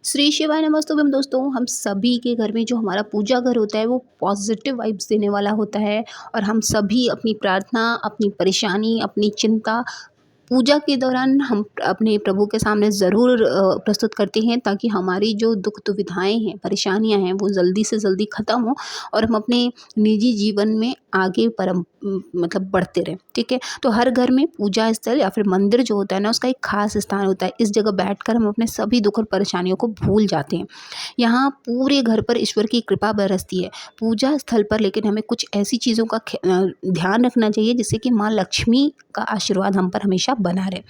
श्री शिवाय नमस्तुभ्यम दोस्तों, हम सभी के घर में जो हमारा पूजा घर होता है वो पॉजिटिव वाइब्स देने वाला होता है। और हम सभी अपनी प्रार्थना, अपनी परेशानी, अपनी चिंता पूजा के दौरान हम अपने प्रभु के सामने ज़रूर प्रस्तुत करते हैं, ताकि हमारी जो दुख दुविधाएं हैं, परेशानियां हैं, वो जल्दी से जल्दी ख़त्म हो और हम अपने निजी जीवन में आगे मतलब बढ़ते रहें। ठीक है, तो हर घर में पूजा स्थल या फिर मंदिर जो होता है ना, उसका एक खास स्थान होता है। इस जगह बैठकर हम अपने सभी दुख और परेशानियों को भूल जाते हैं। यहाँ पूरे घर पर ईश्वर की कृपा बरसती है। पूजा स्थल पर लेकिन हमें कुछ ऐसी चीज़ों का ध्यान रखना चाहिए, जिससे कि माँ लक्ष्मी का आशीर्वाद हम पर हमेशा बना रहे।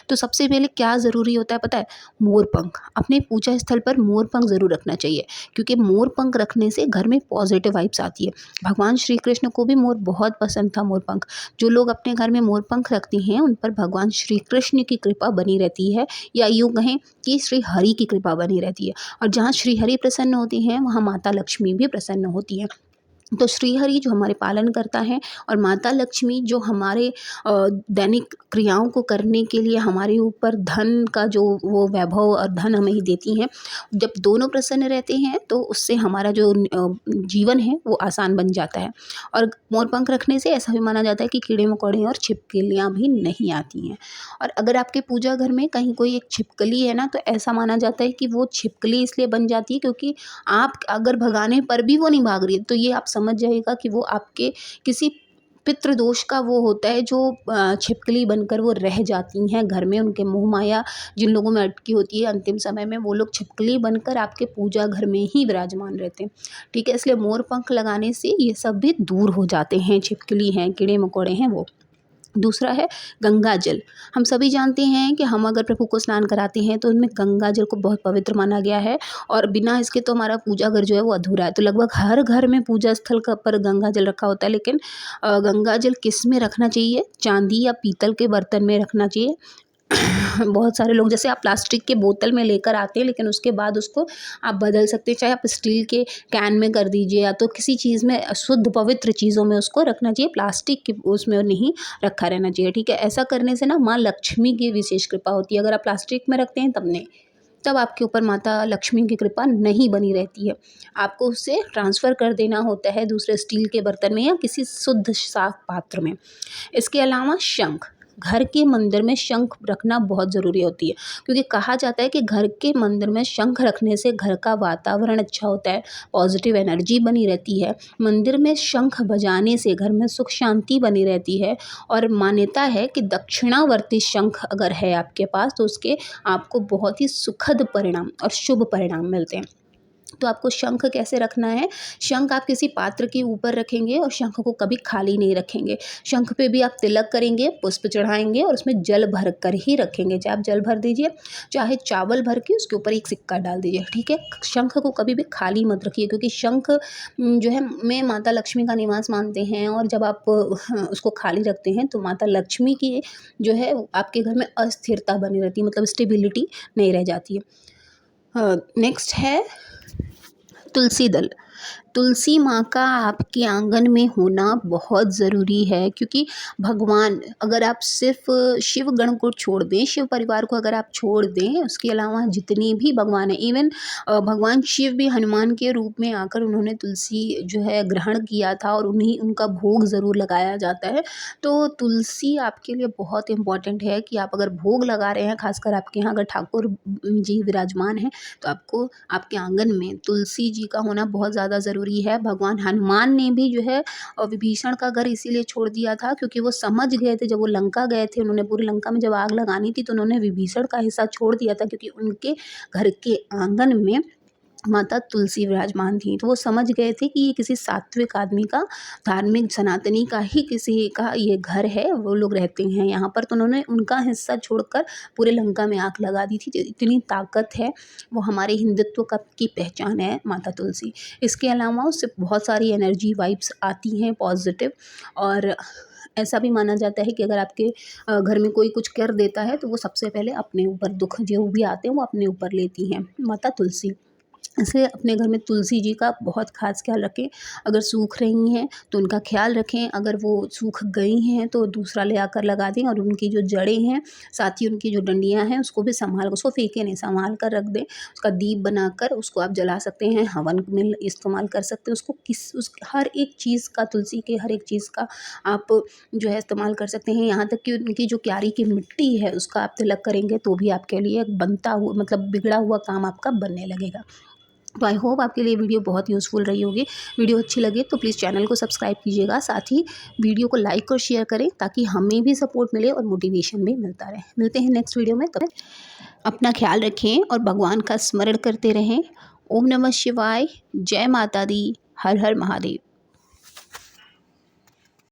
तो सबसे पहले क्या ज़रूरी होता है पता है? मोर पंख। अपने पूजा स्थल पर मोर पंख ज़रूर रखना चाहिए, क्योंकि मोर पंख रखने से घर में पॉजिटिव वाइब्स आती है। भगवान श्री कृष्ण को भी मोर बहुत पसंद था, मोर पंख। जो लोग अपने घर में मोर पंख रखते हैं, उन पर भगवान श्री कृष्ण की कृपा बनी रहती है, या यूँ कहें कि श्री हरि की कृपा बनी रहती है। और जहाँ श्री हरि प्रसन्न होती हैं, वहाँ माता लक्ष्मी भी प्रसन्न होती है। तो श्रीहरि जो हमारे पालन करता है, और माता लक्ष्मी जो हमारे दैनिक क्रियाओं को करने के लिए हमारे ऊपर धन का जो वो वैभव और धन हमें ही देती हैं। जब दोनों प्रसन्न रहते हैं, तो उससे हमारा जो जीवन है वो आसान बन जाता है। और मोर पंख रखने से ऐसा भी माना जाता है कि कीड़े मकोड़े और छिपकलियाँ भी नहीं आती हैं। और अगर आपके पूजा घर में कहीं कोई एक छिपकली है ना, तो ऐसा माना जाता है कि वो छिपकली इसलिए बन जाती है क्योंकि आप अगर भगाने पर भी वो नहीं भाग रही है, तो ये आप समझ जाइएगा कि वो आपके किसी पितृदोष का वो होता है, जो छिपकली बनकर वो रह जाती हैं घर में। उनके मोह माया जिन लोगों में अटकी होती है, अंतिम समय में वो लोग छिपकली बनकर आपके पूजा घर में ही विराजमान रहते हैं। ठीक है, इसलिए मोर पंख लगाने से ये सब भी दूर हो जाते हैं। छिपकली हैं, कीड़े मकोड़े हैं, वो। दूसरा है गंगा जल। हम सभी जानते हैं कि हम अगर प्रभु को स्नान कराते हैं, तो उनमें गंगा जल को बहुत पवित्र माना गया है, और बिना इसके तो हमारा पूजा घर जो है वो अधूरा है। तो लगभग हर घर में पूजा स्थल का पर गंगा जल रखा होता है। लेकिन गंगा जल किस में रखना चाहिए? चांदी या पीतल के बर्तन में रखना चाहिए। बहुत सारे लोग, जैसे आप प्लास्टिक के बोतल में लेकर आते हैं, लेकिन उसके बाद उसको आप बदल सकते हैं। चाहे आप स्टील के कैन में कर दीजिए, या तो किसी चीज़ में शुद्ध पवित्र चीज़ों में उसको रखना चाहिए, प्लास्टिक के उसमें नहीं रखा रहना चाहिए। ठीक है, ऐसा करने से ना माँ लक्ष्मी की विशेष कृपा होती है। अगर आप प्लास्टिक में रखते हैं, तब नहीं, तब आपके ऊपर माता लक्ष्मी की कृपा नहीं बनी रहती है। आपको उसे ट्रांसफ़र कर देना होता है दूसरे स्टील के बर्तन में, या किसी शुद्ध साफ पात्र में। इसके अलावा शंख। घर के मंदिर में शंख रखना बहुत ज़रूरी होती है, क्योंकि कहा जाता है कि घर के मंदिर में शंख रखने से घर का वातावरण अच्छा होता है, पॉजिटिव एनर्जी बनी रहती है। मंदिर में शंख बजाने से घर में सुख शांति बनी रहती है। और मान्यता है कि दक्षिणावर्ती शंख अगर है आपके पास, तो उसके आपको बहुत ही सुखद परिणाम और शुभ परिणाम मिलते हैं। तो आपको शंख कैसे रखना है? शंख आप किसी पात्र के ऊपर रखेंगे, और शंख को कभी खाली नहीं रखेंगे। शंख पे भी आप तिलक करेंगे, पुष्प चढ़ाएँगे, और उसमें जल भर कर ही रखेंगे। चाहे आप जल भर दीजिए, चाहे चावल भर के उसके ऊपर एक सिक्का डाल दीजिए। ठीक है? शंख को कभी भी खाली मत रखिए, क्योंकि शंख जो है में माता लक्ष्मी का निवास मानते हैं, और जब आप उसको खाली रखते हैं, तो माता लक्ष्मी की जो है आपके घर में अस्थिरता बनी रहती है, मतलब स्टेबिलिटी नहीं रह जाती है। नेक्स्ट है तुलसी दल। तुलसी माँ का आपके आंगन में होना बहुत ज़रूरी है, क्योंकि भगवान, अगर आप सिर्फ शिव गण को छोड़ दें, शिव परिवार को अगर आप छोड़ दें, उसके अलावा जितने भी भगवान हैं, इवन भगवान शिव भी हनुमान के रूप में आकर उन्होंने तुलसी जो है ग्रहण किया था, और उन्हीं उनका भोग ज़रूर लगाया जाता है। तो तुलसी आपके लिए बहुत इम्पॉर्टेंट है कि आप अगर भोग लगा रहे हैं, खासकर आपके यहाँ अगर ठाकुर जी विराजमान हैं, तो आपको आपके आंगन में तुलसी जी का होना बहुत ज़्यादा ज़रूरी है। भगवान हनुमान ने भी जो है विभीषण का घर इसीलिए छोड़ दिया था, क्योंकि वो समझ गए थे, जब वो लंका गए थे, उन्होंने पूरी लंका में जब आग लगानी थी, तो उन्होंने विभीषण का हिस्सा छोड़ दिया था, क्योंकि उनके घर के आंगन में माता तुलसी विराजमान थी। तो वो समझ गए थे कि ये किसी सात्विक आदमी का, धार्मिक सनातनी का ही किसी का ये घर है, वो लोग रहते हैं यहाँ पर। तो उन्होंने उनका हिस्सा छोड़कर पूरे लंका में आग लगा दी थी। तो इतनी ताकत है, वो हमारे हिंदुत्व का की पहचान है माता तुलसी। इसके अलावा उससे बहुत सारी एनर्जी वाइब्स आती हैं पॉजिटिव। और ऐसा भी माना जाता है कि अगर आपके घर में कोई कुछ कर देता है, तो वो सबसे पहले अपने ऊपर दुख जो भी आते हैं वो अपने ऊपर लेती हैं माता तुलसी। इसलिए अपने घर में तुलसी जी का बहुत ख़ास ख्याल रखें। अगर सूख रही हैं तो उनका ख्याल रखें, अगर वो सूख गई हैं तो दूसरा ले आकर लगा दें, और उनकी जो जड़ें हैं, साथ ही उनकी जो डंडियाँ हैं, उसको भी उसको फेंकें नहीं, संभाल कर रख दें। उसका दीप बनाकर उसको आप जला सकते हैं, हवन में इस्तेमाल कर सकते हैं। उसको हर एक चीज़ का, तुलसी के हर एक चीज़ का आप जो है इस्तेमाल कर सकते हैं। यहाँ तक कि उनकी जो क्यारी की मिट्टी है उसका आप तिलक करेंगे तो भी आपके लिए बनता हुआ, मतलब बिगड़ा हुआ काम आपका बनने लगेगा। तो आई होप आपके लिए वीडियो बहुत यूज़फुल रही होगी। वीडियो अच्छी लगे तो प्लीज़ चैनल को सब्सक्राइब कीजिएगा, साथ ही वीडियो को लाइक और शेयर करें ताकि हमें भी सपोर्ट मिले और मोटिवेशन भी मिलता रहे। मिलते हैं नेक्स्ट वीडियो में, तब अपना ख्याल रखें और भगवान का स्मरण करते रहें। ओम नमः शिवाय, जय माता दी, हर हर महादेव।